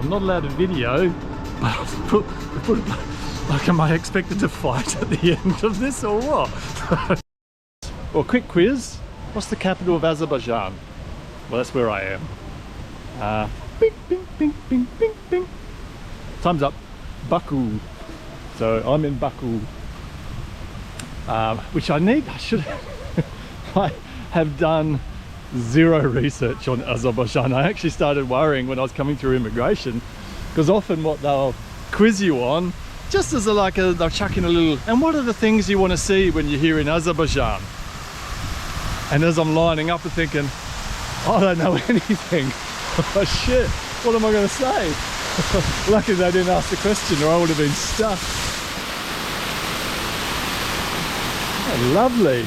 I'm not allowed to video, but I've put like, am I expected to fight at the end of this or what? Well, quick quiz. What's the capital of Azerbaijan? Well, that's where I am. Bing, bing, bing, bing, bing, bing. Time's up. Baku. So I'm in Baku. Which I should I have done zero research on Azerbaijan. I actually started worrying when I was coming through immigration, because often what they'll quiz you on, just as they'll chuck in a little, and what are the things you want to see when you're here in Azerbaijan? And as I'm lining up and thinking, I don't know anything. Oh shit, what am I going to say? Lucky they didn't ask the question, or I would have been stuck. Oh, lovely.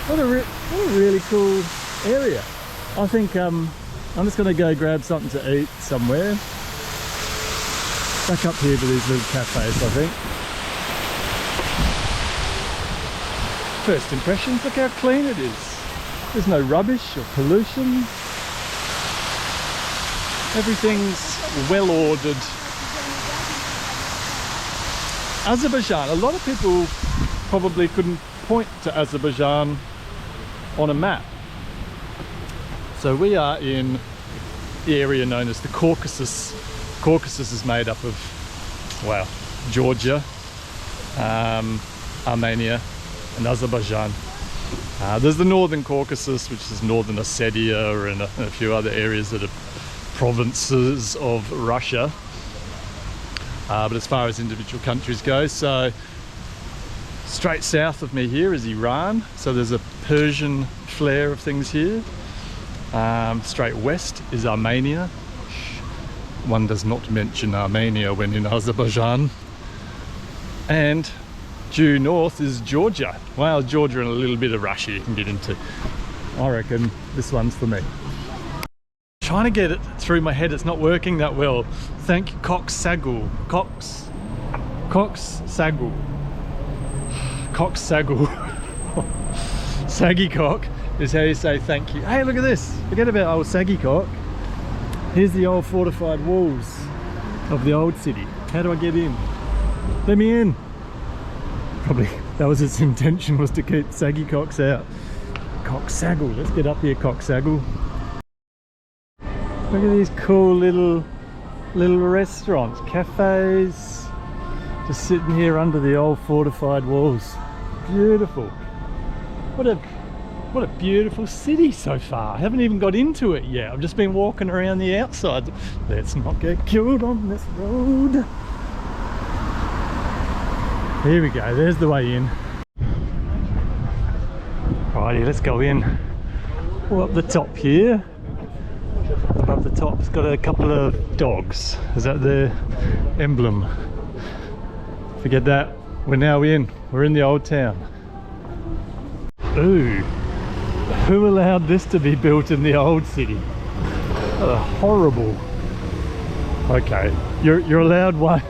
What a really cool area. I think I'm just going to go grab something to eat somewhere. Back up here to these little cafes, I think. First impressions, look how clean it is. There's no rubbish or pollution. Everything's well ordered. Azerbaijan, a lot of people probably couldn't point to Azerbaijan on a map. So we are in the area known as the Caucasus. Caucasus is made up of, well, Georgia, Armenia and Azerbaijan. There's the northern Caucasus, which is northern Ossetia and a few other areas that are provinces of Russia. But as far as individual countries go, so straight south of me here is Iran. So there's a Persian flair of things here. Straight west is Armenia. One does not mention Armenia when in Azerbaijan. And due north is Georgia. Well, Georgia and a little bit of Russia you can get into. I reckon this one's for me. Trying to get it through my head, it's not working that well. Thank you, Coxsagul. Coxsagul. Saggy cock is how you say thank you. Hey, look at this. Forget about old saggy cock. Here's the old fortified walls of the old city. How do I get in? Let me in. Probably that was its intention, was to keep saggy cocks out. Coxsagul. Let's get up here, Coxsagul. Look at these cool little restaurants, cafes, just sitting here under the old fortified walls. Beautiful. What a beautiful city so far. I haven't even got into it yet. I've just been walking around the outside. Let's not get killed on this road. Here we go, there's the way in. Alrighty, let's go in. We're up the top here. Above the top, it's got a couple of dogs. Is that the emblem? Forget that. We're now in. We're in the old town. Ooh. Who allowed this to be built in the old city? Horrible. Okay. You're allowed one.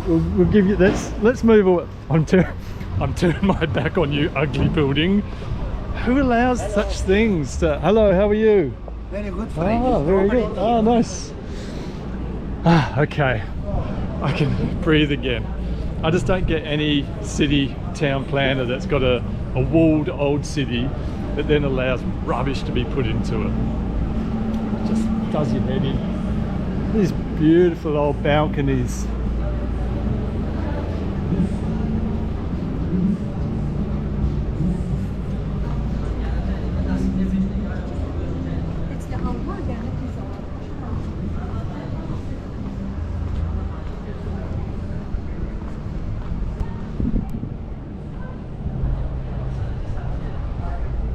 We'll give you this. Let's move away. I'm turning my back on you, ugly building. Who allows such things to... Hello, how are you? Very good, friend. Oh, very good. Oh, nice. Okay. I can breathe again. I just don't get any city town planner that's got a walled old city that then allows rubbish to be put into it. Just does your head in. These beautiful old balconies.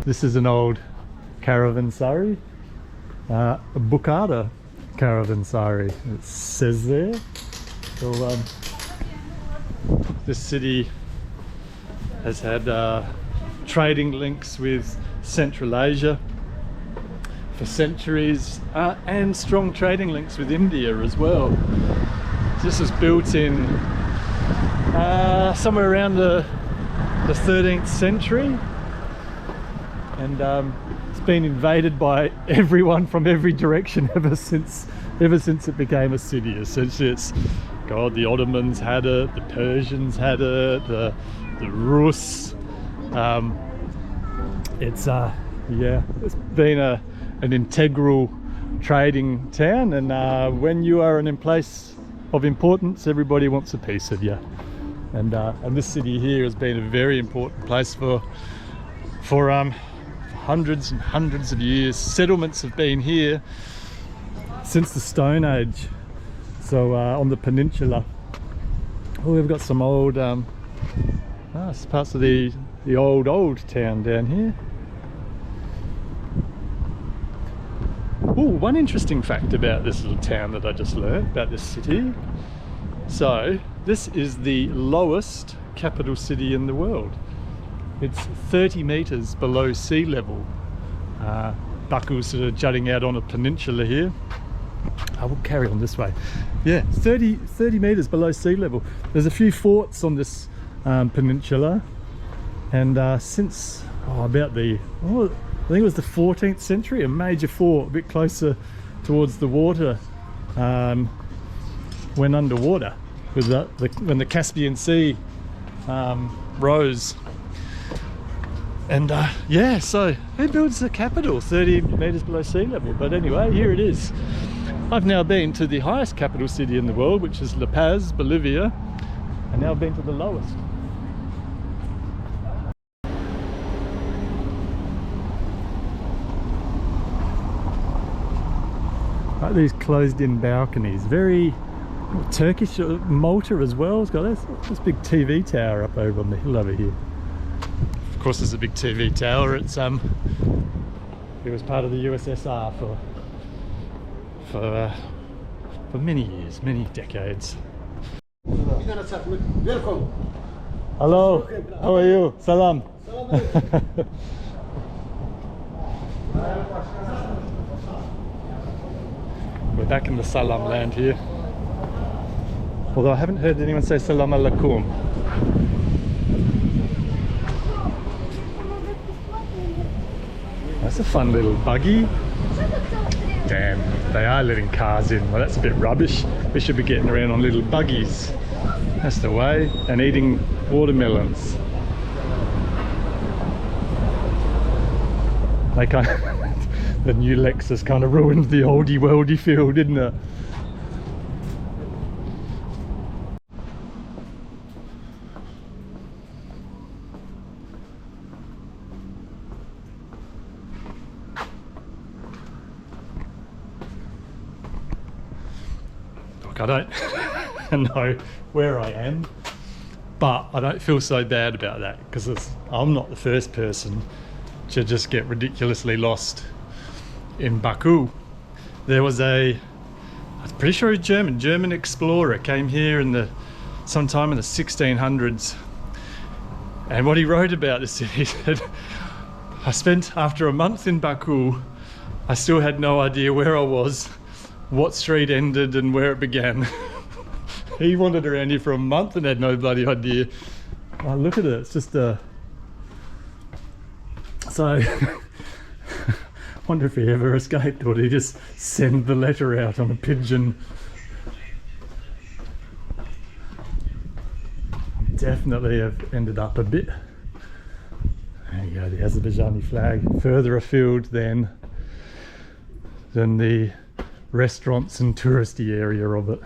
This is an old caravanserai, a Bukhara caravanserai, it says there. So this city has had trading links with Central Asia for centuries, and strong trading links with India as well. This was built in somewhere around the 13th century. And it's just been invaded by everyone from every direction ever since it became a city. Essentially, it's God. The Ottomans had it, the Persians had it, the Rus. It's been an integral trading town, and when you are in a place of importance, everybody wants a piece of you. And this city here has been a very important place for hundreds and hundreds of years. Settlements have been here since the Stone Age. So on the peninsula, we've got some old parts of the old town down here. One interesting fact about this little town that I just learned about this city. So this is the lowest capital city in the world. It's 30 meters below sea level. Baku's sort of jutting out on a peninsula here. I will carry on this way. Yeah, 30 meters below sea level. There's a few forts on this peninsula, and since I think it was the 14th century, a major fort a bit closer towards the water went underwater with when the Caspian Sea rose. And so who builds the capital 30 meters below sea level? But anyway, here it is. I've now been to the highest capital city in the world, which is La Paz, Bolivia, and now I've been to the lowest. Like these closed-in balconies, very Turkish. Malta as well. It's got this big TV tower up over on the hill over here. Of course, there's a big TV tower. It was part of the USSR for many years, many decades. Welcome. Hello, how are you? Salam. We're back in the Salam land here. Although I haven't heard anyone say Salam alaikum. That's a fun little buggy. Damn, they are letting cars in. Well, that's a bit rubbish. We should be getting around on little buggies. That's the way. And eating watermelons. They kind of the new Lexus kind of ruined the oldie worldy feel, didn't it? Look, I don't know where I am, but I don't feel so bad about that because I'm not the first person to just get ridiculously lost in Baku. There was I'm pretty sure a German explorer came here sometime in the 1600s, and what he wrote about the city, he said, after a month in Baku, I still had no idea where I was, what street ended and where it began. He wandered around here for a month and had no bloody idea. Oh, look at it, it's just so wonder if he ever escaped, or did he just send the letter out on a pigeon? Definitely have ended up a bit. There you go, the Azerbaijani flag, further afield than the restaurants and touristy area of it.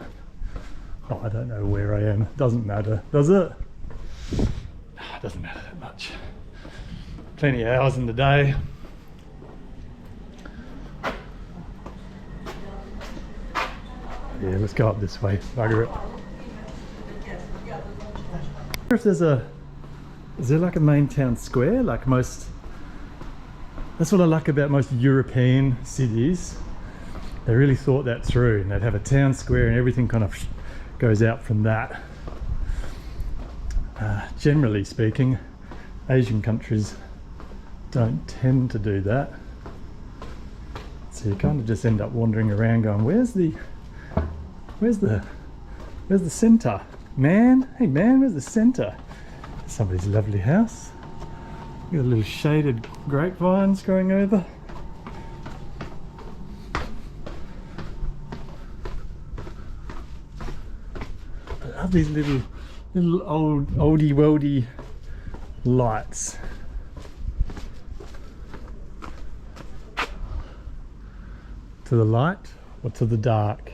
Oh, I don't know where I am. Doesn't matter, does it? It doesn't matter that much. Plenty of hours in the day. Yeah, let's go up this way. Bugger it. I wonder if is there like a main town square? Like that's what I like about most European cities. They really thought that through, and they'd have a town square and everything kind of goes out from that. Generally speaking, Asian countries don't tend to do that. So you kind of just end up wandering around going, where's the centre? Man, hey man, where's the centre? Somebody's lovely house. Got a little shaded grapevines going over. love these little oldie worldy lights. To the light or to the dark?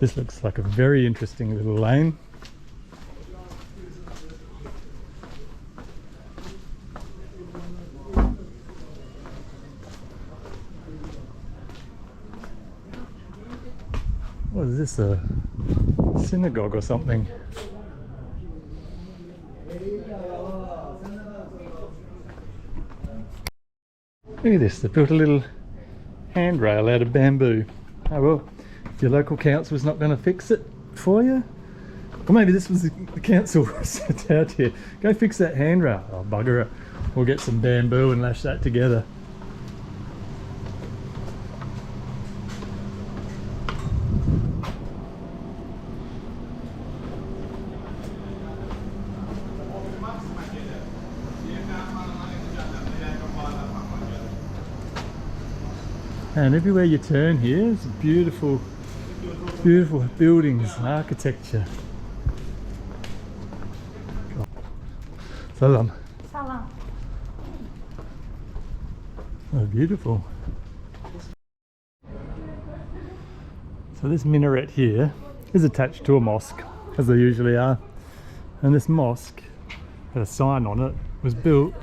This looks like a very interesting little lane. What is this, a synagogue or something? Look at this, they built a little handrail out of bamboo. Oh well, if your local council's not going to fix it for you, or maybe this was the council sent out here, go fix that handrail. Oh bugger it, we'll get some bamboo and lash that together. And everywhere you turn here, it's beautiful, beautiful buildings, architecture. Salam. Salam. Oh, beautiful. So this minaret here is attached to a mosque, as they usually are. And this mosque had a sign on it, was built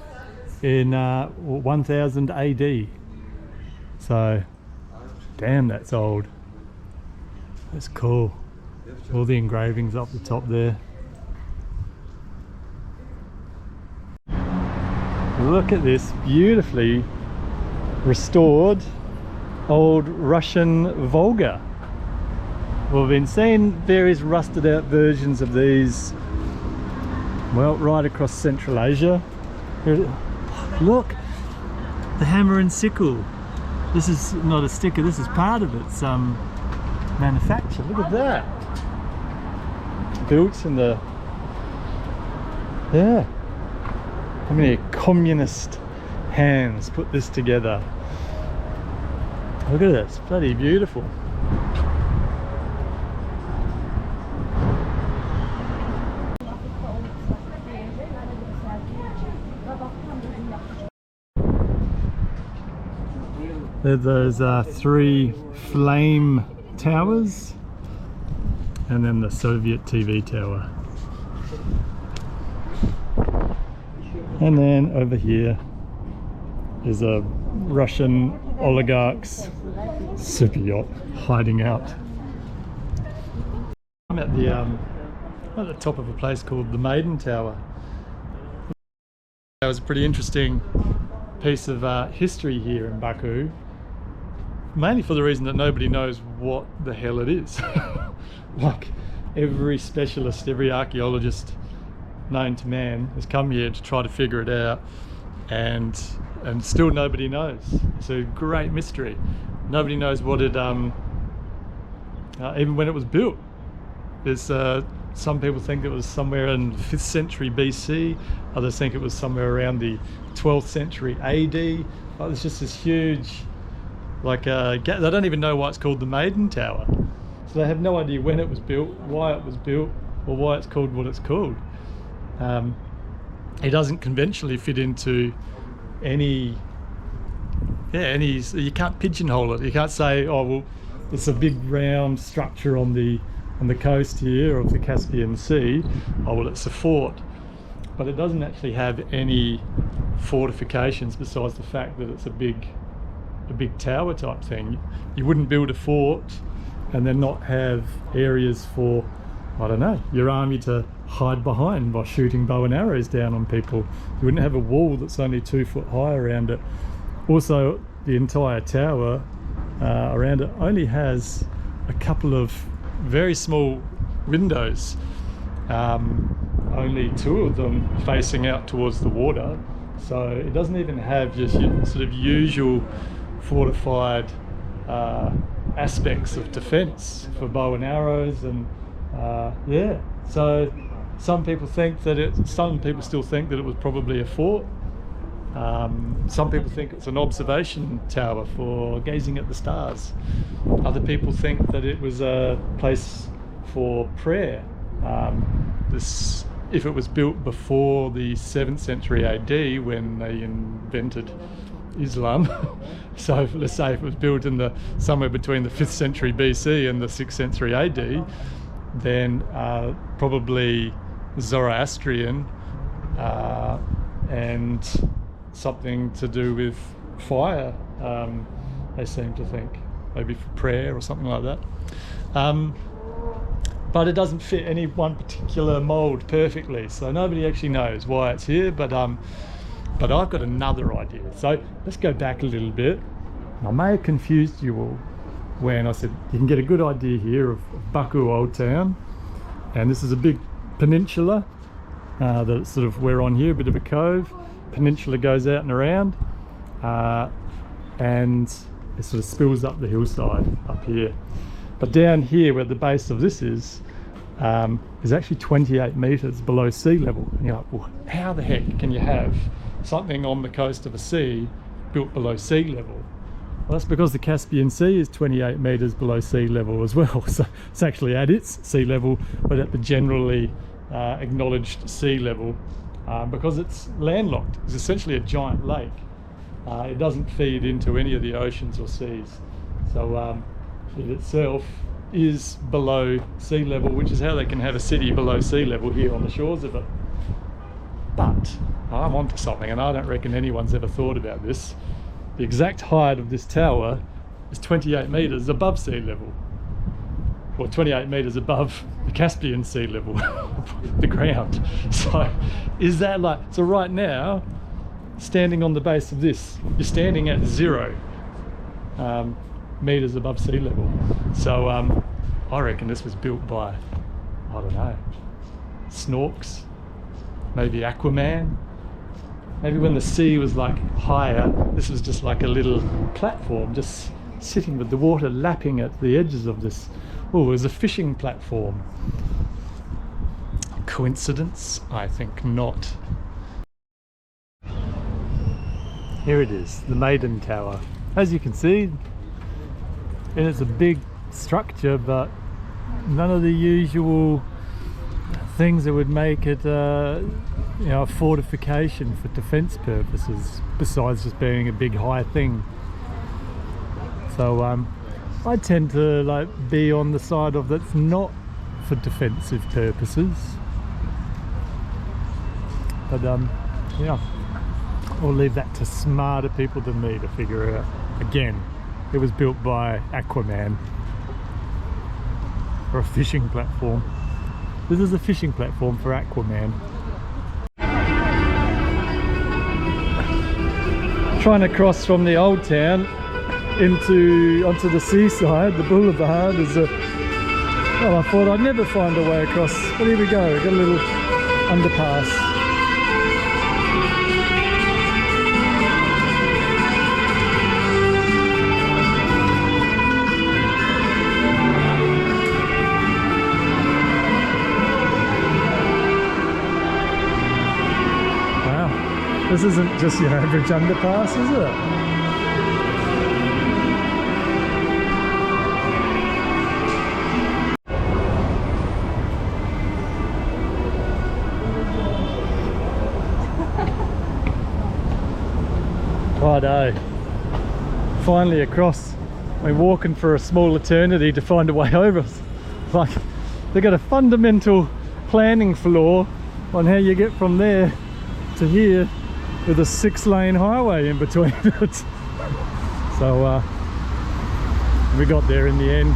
in 1000 AD. So, damn, that's old. That's cool. All the engravings up the top there. Look at this beautifully restored old Russian Volga. We've been seeing various rusted out versions of these, well, right across Central Asia. Look, the hammer and sickle. This is not a sticker, this is part of its manufacture. Look at that. Built in the... Yeah. How many communist hands put this together? Look at it, it's bloody beautiful. There's three flame towers and then the Soviet TV tower. And then over here is a Russian oligarch's super yacht hiding out. I'm at the top of a place called the Maiden Tower. That was a pretty interesting piece of history here in Baku. Mainly for the reason that nobody knows what the hell it is. Like every specialist, every archaeologist known to man has come here to try to figure it out, and still nobody knows. It's a great mystery. Nobody knows what it even when it was built. There's some people think it was somewhere in the 5th century BC, others think it was somewhere around the 12th century AD. Like, there's just this huge, like, they don't even know why it's called the Maiden Tower. So they have no idea when it was built, why it was built, or why it's called what it's called. It doesn't conventionally fit into any, you can't pigeonhole it. You can't say, oh well, it's a big round structure on the coast here of the Caspian Sea. Oh well, it's a fort. But it doesn't actually have any fortifications besides the fact that it's a big tower type thing. You wouldn't build a fort and then not have areas for, I don't know, your army to hide behind by shooting bow and arrows down on people. You wouldn't have a wall that's only 2 foot high around it. Also, the entire tower around it only has a couple of very small windows, only 2 of them facing out towards the water. So it doesn't even have just sort of usual fortified aspects of defense for bow and arrows, and yeah. So some people think that some people still think that it was probably a fort. Some people think it's an observation tower for gazing at the stars. Other people think that it was a place for prayer. This, if it was built before the 7th century AD when they invented Islam, so let's say if it was built in the somewhere between the 5th century BC and the 6th century AD, then probably Zoroastrian and something to do with fire, they seem to think, maybe for prayer or something like that. But it doesn't fit any one particular mould perfectly, so nobody actually knows why it's here, but I've got another idea. So let's go back a little bit. I may have confused you all when I said you can get a good idea here of Baku Old Town, and this is a big peninsula that sort of we're on here, a bit of a cove. Peninsula goes out and around, and it sort of spills up the hillside up here. But down here where the base of this is actually 28 metres below sea level. And you're like, well, how the heck can you have something on the coast of a sea built below sea level? Well, that's because the Caspian Sea is 28 metres below sea level as well. So it's actually at its sea level, but at the generally acknowledged sea level, because it's landlocked. It's essentially a giant lake. It doesn't feed into any of the oceans or seas. So it itself is below sea level, which is how they can have a city below sea level here on the shores of it. But I'm onto something, and I don't reckon anyone's ever thought about this. The exact height of this tower is 28 metres above sea level, or 28 metres above the Caspian Sea level, the ground. So is that like, so right now, standing on the base of this, you're standing at 0 metres above sea level. So I reckon this was built by, I don't know, snorks, maybe Aquaman. Maybe when the sea was like higher, this was just like a little platform just sitting with the water lapping at the edges of this. Oh, it was a fishing platform. Coincidence? I think not. Here it is, the Maiden Tower. As you can see, and it's a big structure, but none of the usual things that would make it you know, a fortification for defense purposes, besides just being a big high thing. So I tend to like be on the side of that's not for defensive purposes, but yeah, I'll leave that to smarter people than me to figure it out. Again, it was built by Aquaman for a fishing platform. This is a fishing platform for Aquaman. Trying to cross from the old town onto the seaside, the boulevard, is a, well, I thought I'd never find a way across, but here we go, we've got a little underpass. This isn't just your average underpass, is it? Righto. Finally across. We're walking for a small eternity to find a way over. Like, they've got a fundamental planning flaw on how you get from there to here, with a 6-lane highway in between it. So we got there in the end.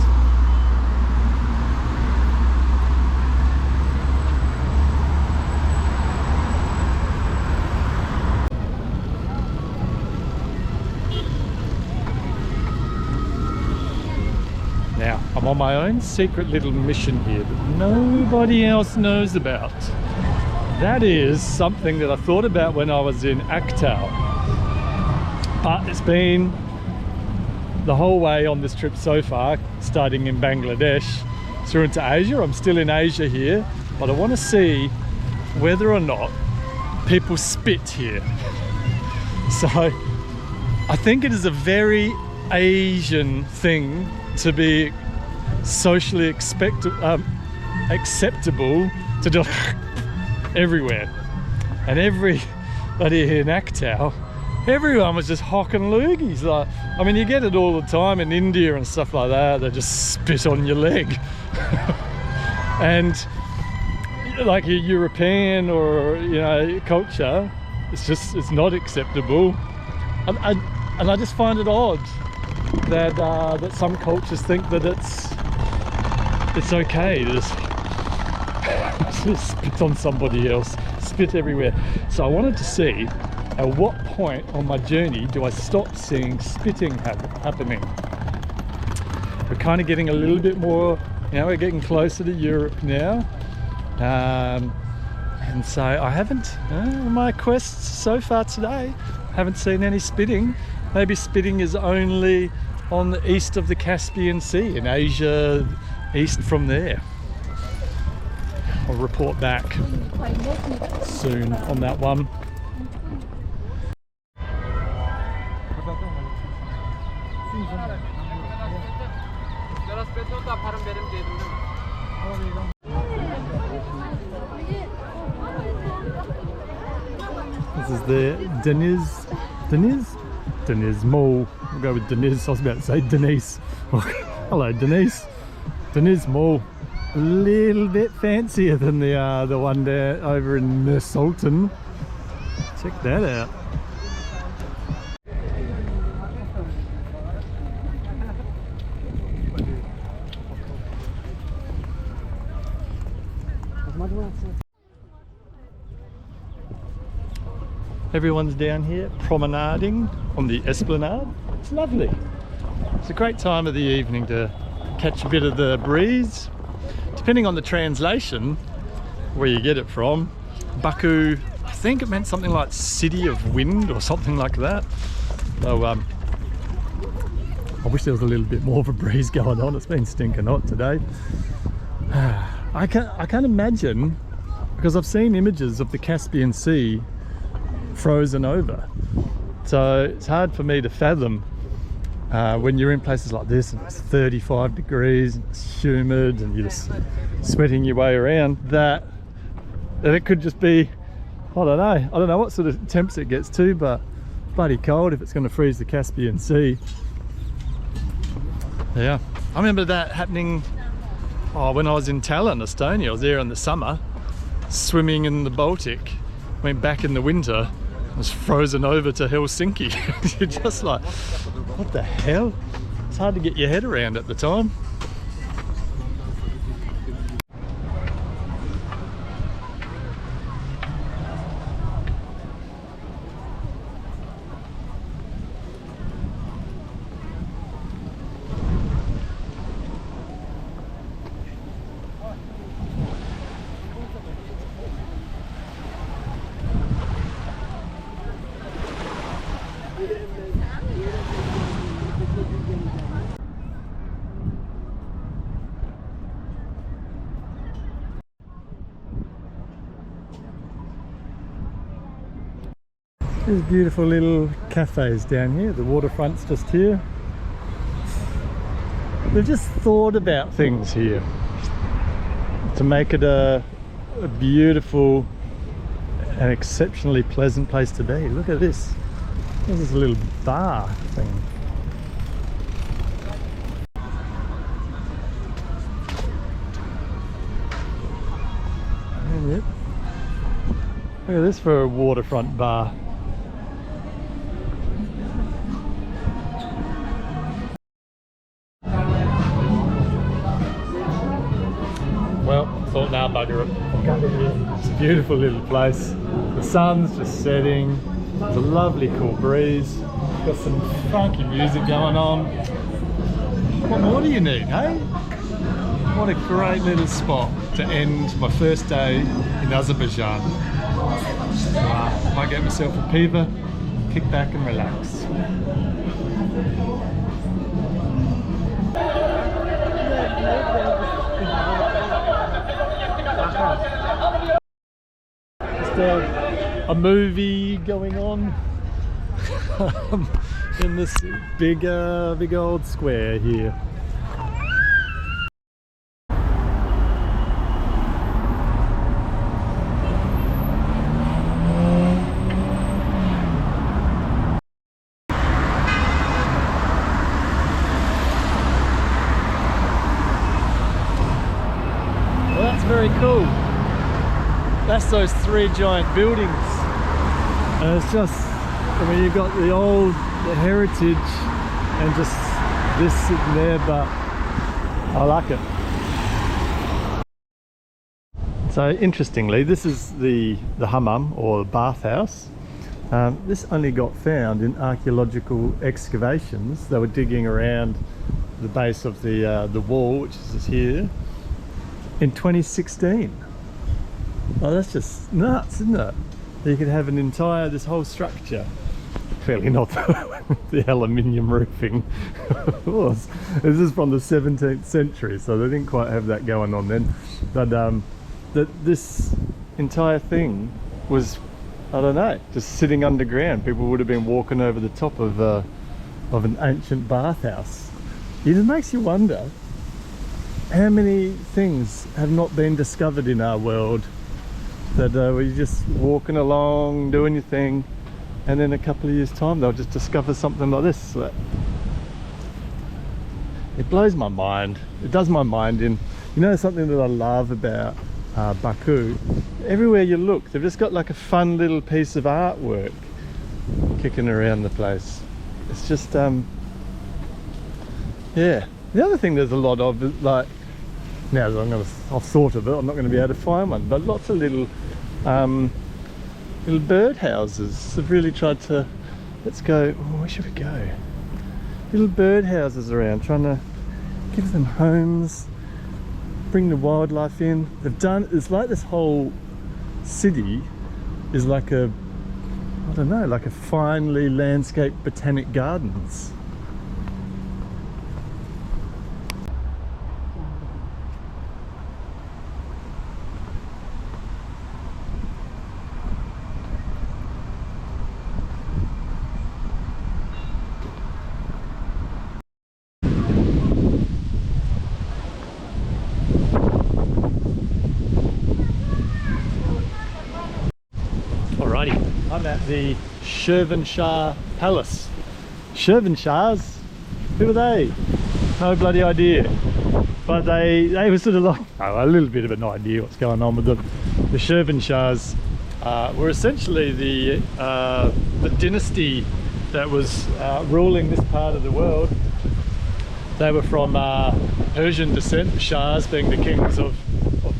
Now, I'm on my own secret little mission here that nobody else knows about. That is something that I thought about when I was in Aktau, but it's been the whole way on this trip so far, starting in Bangladesh through into Asia. I'm still in Asia here, but I want to see whether or not people spit here. So I think it is a very Asian thing to be socially acceptable to do everywhere. And everybody here in Aktau, everyone was just hocking loogies. Like, I mean, you get it all the time in India and stuff like that. They just spit on your leg. And like a European or, you know, culture, it's not acceptable. And I just find it odd that that some cultures think that it's okay to just spit on somebody else, spit everywhere. So I wanted to see at what point on my journey do I stop seeing spitting happening. We're kind of getting a little bit more, you know, we're getting closer to Europe now. And so I haven't, on my quests so far today, haven't seen any spitting. Maybe spitting is only on the east of the Caspian Sea, in Asia, east from there. I'll report back soon on that one. This is the Deniz Mall. We'll go with Deniz. I was about to say Denise. Hello, Denise. Deniz Mall. A little bit fancier than the one there over in Nur Sultan. Check that out. Everyone's down here promenading on the esplanade. It's lovely. It's a great time of the evening to catch a bit of the breeze. Depending on the translation, where you get it from, Baku, I think it meant something like city of wind or something like that. So I wish there was a little bit more of a breeze going on. It's been stinking hot today. I can't imagine, because I've seen images of the Caspian Sea frozen over, so it's hard for me to fathom when you're in places like this and it's 35 degrees and it's humid and you're just sweating your way around, that it could just be, I don't know what sort of temps it gets to, but bloody cold if it's going to freeze the Caspian Sea. Yeah, I remember that happening when I was in Tallinn, Estonia. I was there in the summer swimming in the Baltic, went back in the winter, was frozen over to Helsinki. You're just like, what the hell? It's hard to get your head around at the time. There's beautiful little cafes down here. The waterfront's just here. They've just thought about things here to make it a beautiful and exceptionally pleasant place to be. Look at this. This is a little bar thing. And yep. Look at this for a waterfront bar. Thought, now bugger it. It's a beautiful little place. The sun's just setting. There's a lovely cool breeze. Got some funky music going on. What more do you need, hey? What a great little spot to end my first day in Azerbaijan. So, might get myself a piva, kick back and relax. Just a movie going on in this big old square here. That's those three giant buildings. And it's just, I mean, you've got the heritage and just this sitting there, but I like it. So interestingly, this is the hammam or bathhouse. This only got found in archaeological excavations. They were digging around the base of the wall, which is here, in 2016. Oh, that's just nuts, isn't it? You could have this whole structure. Clearly not the aluminium roofing. This is from the 17th century, so they didn't quite have that going on then. But this entire thing was, I don't know, just sitting underground. People would have been walking over the top of an ancient bathhouse. It makes you wonder how many things have not been discovered in our world that where you're just walking along, doing your thing, and in a couple of years' time they'll just discover something like this. So it blows my mind. It does my mind in. You know, something that I love about Baku, everywhere you look they've just got like a fun little piece of artwork kicking around the place. It's just yeah. The other thing there's a lot of is, like, now that I've thought of it, I'm not going to be able to find one, but lots of little bird houses. I've really tried to, let's go, where should we go? Little bird houses around, trying to give them homes, bring the wildlife in. They've done, it's like this whole city is like a, I don't know, like a finely landscaped botanic gardens. I'm at the Shirvanshah Palace. Shirvanshahs? Who are they? No bloody idea. But they were sort of like, oh, a little bit of an idea what's going on with them. The Shirvanshahs were essentially the dynasty that was ruling this part of the world. They were from Persian descent, Shahs being the kings of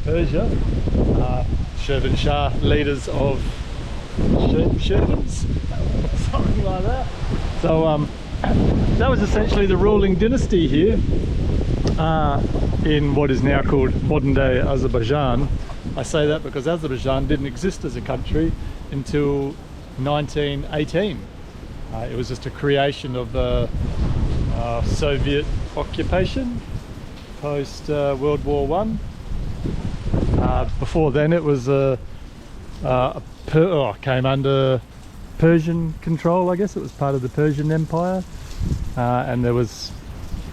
Persia. Shirvanshah, leaders of Shervans, something like that. So that was essentially the ruling dynasty here in what is now called modern day Azerbaijan. I say that because Azerbaijan didn't exist as a country until 1918. It was just a creation of Soviet occupation post World War One. Before then it was came under Persian control, I guess. It was part of the Persian Empire, and there was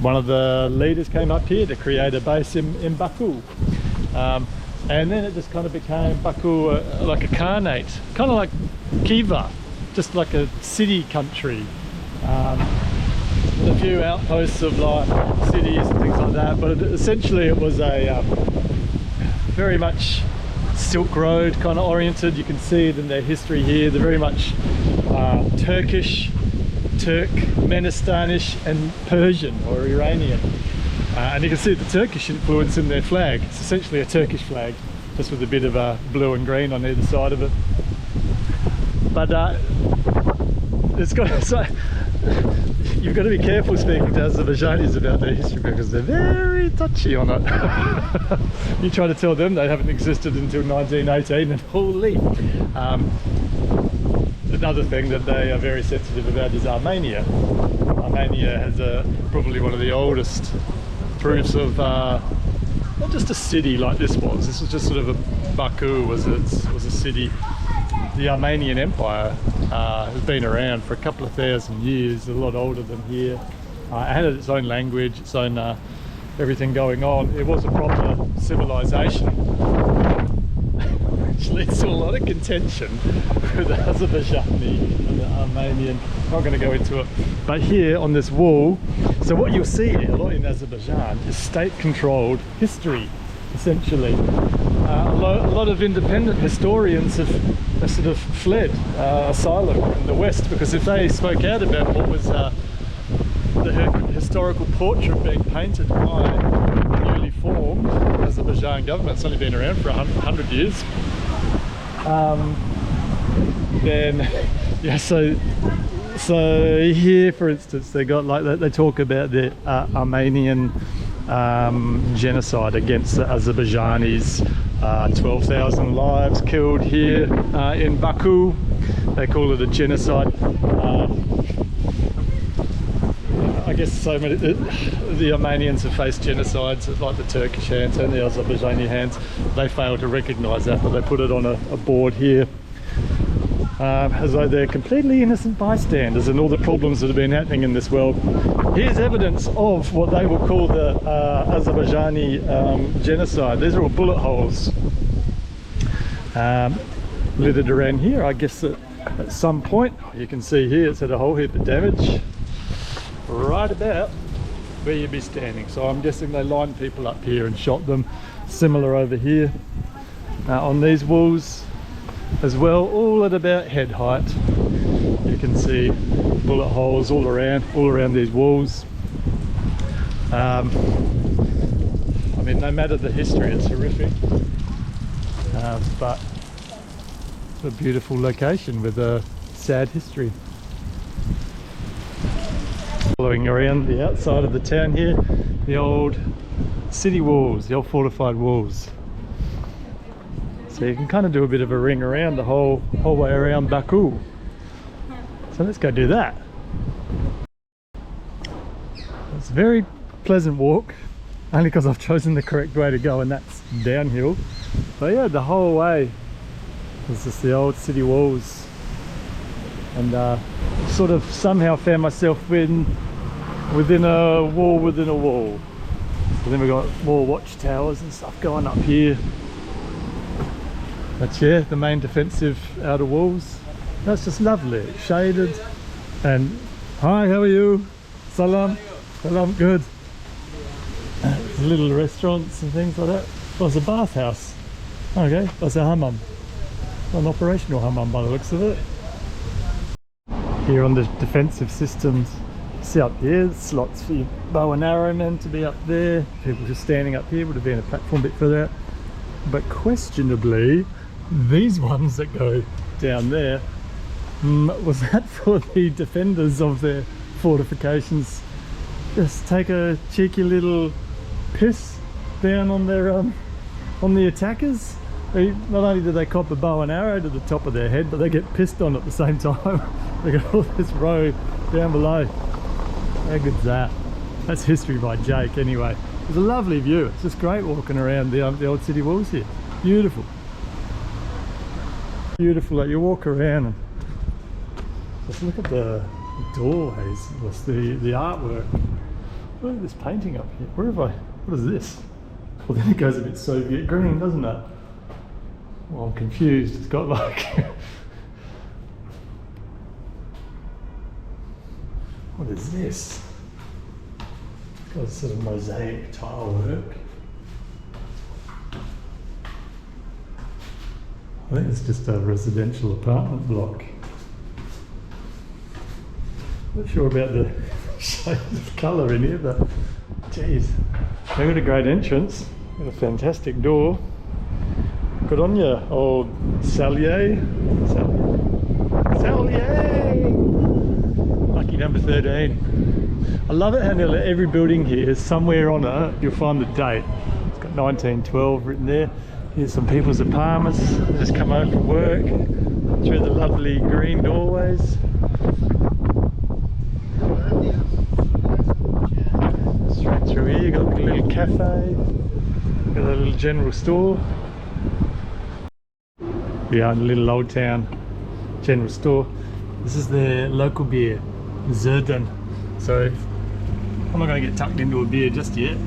one of the leaders came up here to create a base in Baku, and then it just kind of became Baku like a khanate, kind of like Khiva, just like a city country, with a few outposts of like cities and things like that. But essentially it was a very much Silk Road kind of oriented. You can see it in their history here. They're very much Turkish, Turkmenistanish and Persian or Iranian, and you can see the Turkish influence in their flag. It's essentially a Turkish flag, just with a bit of blue and green on either side of it. But it's got, so you've got to be careful speaking to Azerbaijanis about their history because they're very touchy on it. You try to tell them they haven't existed until 1918 and holy. Another thing that they are very sensitive about is Armenia. Armenia has probably one of the oldest proofs of not just a city like this was. This was just sort of a Baku was a city. The Armenian Empire has been around for a couple of thousand years, a lot older than here. It had its own language, its own everything going on. It was a proper civilization, which leads to a lot of contention with the Azerbaijani and the Armenian. I'm not going to go into it. But here on this wall, so what you'll see a lot in Azerbaijan is state-controlled history, essentially. A lot of independent historians have sort of fled asylum in the West, because if they spoke out about what was the historical portrait being painted by the newly formed Azerbaijan government, it's only been around for 100 years, then yeah, so here for instance they got like they talk about the Armenian genocide against the Azerbaijanis, 12,000 lives killed here in Baku. They call it a genocide. I guess so many, the Armenians have faced genocides like the Turkish hands and the Azerbaijani hands. They fail to recognise that, but they put it on a board here as though they're completely innocent bystanders in all the problems that have been happening in this world. Here's evidence of what they will call the Azerbaijani genocide. These are all bullet holes littered around here. I guess that at some point, you can see here it's had a whole heap of damage right about where you'd be standing. So I'm guessing they lined people up here and shot them. Similar over here on these walls as well, all at about head height. You can see bullet holes all around these walls. I mean, no matter the history, it's horrific, but it's a beautiful location with a sad history. Following around the outside of the town here, the old city walls, the old fortified walls. So you can kind of do a bit of a ring around the whole way around Baku. So let's go do that. It's a very pleasant walk, only because I've chosen the correct way to go, and that's downhill. But yeah, the whole way is just the old city walls, and sort of somehow found myself within a wall within a wall. So then we've got more watchtowers and stuff going up here. But yeah, the main defensive outer walls. That's just lovely. It's shaded. And hi, how are you? Salam. Salam, good. Little restaurants and things like that. Oh, it's a bathhouse. Okay, that's a hammam. An operational hammam by the looks of it. Here on the defensive systems, see up here, slots for your bow and arrow men to be up there. People just standing up here would have been a platform a bit further out. But questionably, these ones that go down there, was that for the defenders of their fortifications? Just take a cheeky little piss down on their on the attackers. Not only do they cop a bow and arrow to the top of their head, but they get pissed on at the same time. They got all this row down below. How good's that? That's history by Jake anyway. It's a lovely view. It's just great walking around the old city walls here. Beautiful. Beautiful. Like you walk around and just look at the doorways. What's the artwork? Look at this painting up here. Where have I? What is this? Well, then it goes a bit Soviet green, doesn't it? Well, I'm confused. It's got like what is this? It's got sort of mosaic tile work. I think it's just a residential apartment block. Not sure about the shade of colour in here, but geez, they've got a great entrance. Got a fantastic door. Good on you, old Salier. Salier! Lucky number 13. I love it how nearly every building here, somewhere on it, you'll find the date. It's got 1912 written there. Here's some people's apartments. They just come home from work through the lovely green doorways. Straight through here, you've got a little cafe, got a little general store. We are in a little old town general store. This is their local beer, Zerdan. So I'm not going to get tucked into a beer just yet.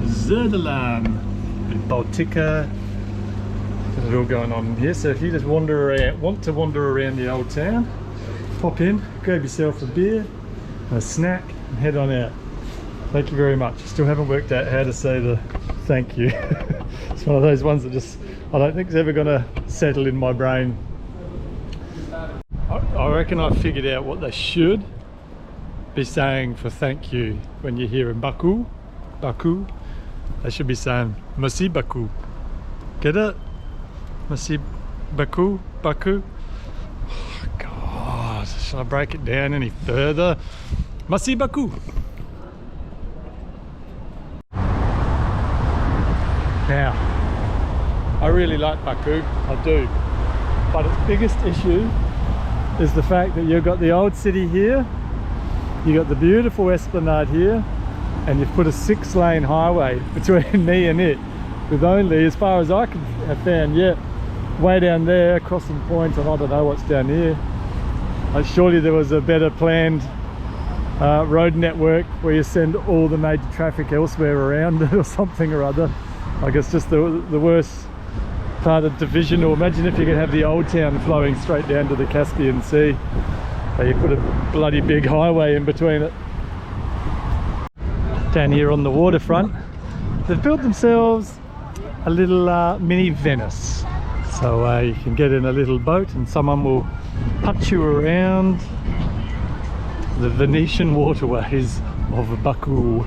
Zerdalan, Baltica. There's it all going on here. So if you just want to wander around the old town, pop in, grab yourself a beer, a snack, and head on out. Thank you very much. Still haven't worked out how to say the thank you. It's one of those ones that just, I don't think it's ever going to settle in my brain. I reckon I've figured out what they should be saying for thank you when you're here in Baku. They should be saying Merci Baku. Get it? Merci Baku. Oh God, should I break it down any further? Merci Baku. Now, I really like Baku, I do. But its biggest issue is the fact that you've got the old city here, you've got the beautiful esplanade here, and you've put a 6-lane highway between me and it, with only, as far as I can have found yet, way down there, crossing points, and I don't know what's down here. Surely there was a better planned road network where you send all the major traffic elsewhere around or something or other. I guess just the worst part of division. Or imagine if you could have the old town flowing straight down to the Caspian Sea. You put a bloody big highway in between it. Down here on the waterfront, they've built themselves a little mini Venice. So you can get in a little boat and someone will put you around the Venetian waterways of Baku.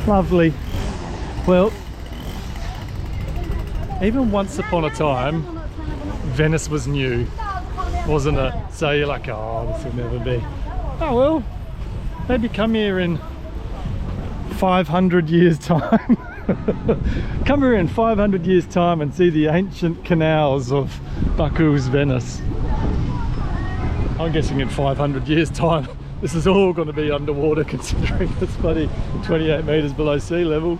Lovely. Well, even once upon a time, Venice was new, wasn't it? So you're like, oh, this will never be. Oh well, maybe come here in 500 years time. Come here in 500 years time and see the ancient canals of Baku's Venice. I'm guessing in 500 years time this is all going to be underwater, considering it's bloody 28 meters below sea level.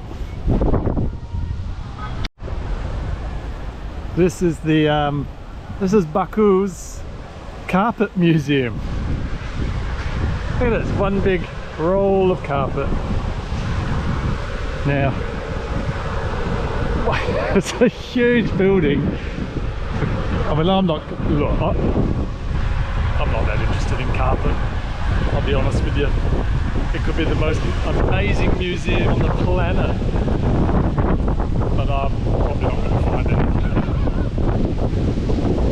This is the this is Baku's carpet museum. Look at this, one big roll of carpet. Now, it's a huge building. I mean, I'm not that interested in carpet, I'll be honest with you. It could be the most amazing museum on the planet, but I'm probably not going to find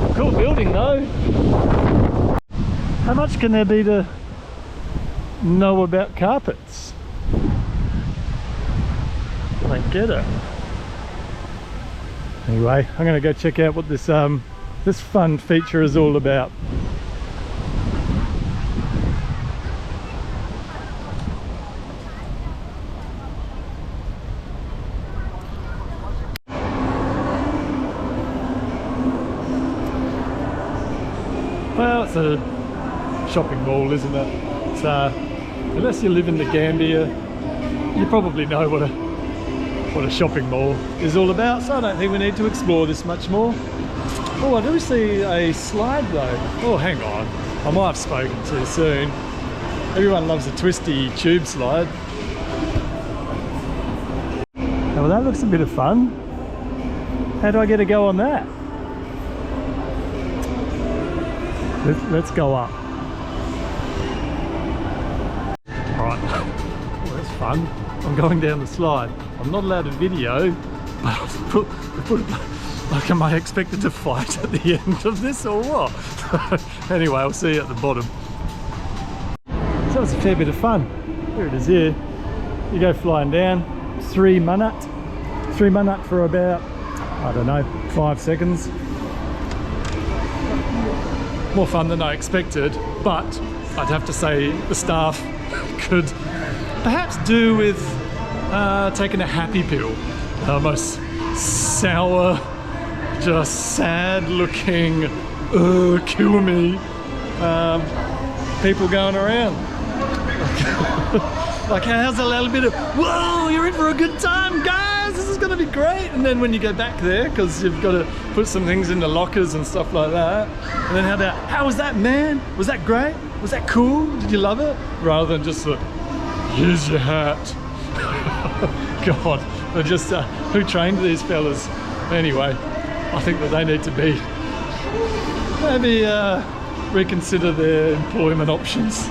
it. Cool building though. How much can there be to know about carpets? I don't get it. Anyway, I'm going to go check out what this this fun feature is all about. Well, it's a shopping mall, isn't it? It's, unless you live in the Gambia, you probably know what a shopping mall is all about, so I don't think we need to explore this much more. Oh, I do see a slide though. Oh, hang on, I might have spoken too soon. Everyone loves a twisty tube slide. Oh, well, that looks a bit of fun. How do I get a go on that? Let's go up. Alright, well, that's fun. I'm going down the slide. I'm not allowed to video, but I've put like, am I expected to fight at the end of this or what? Anyway, I'll see you at the bottom. So it's a fair bit of fun. Here it is here. You go flying down, 3 minute for about, I don't know, 5 seconds. More fun than I expected, but I'd have to say the staff could perhaps do with taking a happy pill. Most sour, just sad looking, kill me people going around. Like, how's a little bit of, whoa, you're in for a good time, guys, this is gonna be great. And then when you go back there, because you've got to put some things in the lockers and stuff like that, and then how was that, man? Was that great? Was that cool? Did you love it? Rather than just here's your hat. God, they're just, who trained these fellas? Anyway, I think that they need to be maybe reconsider their employment options.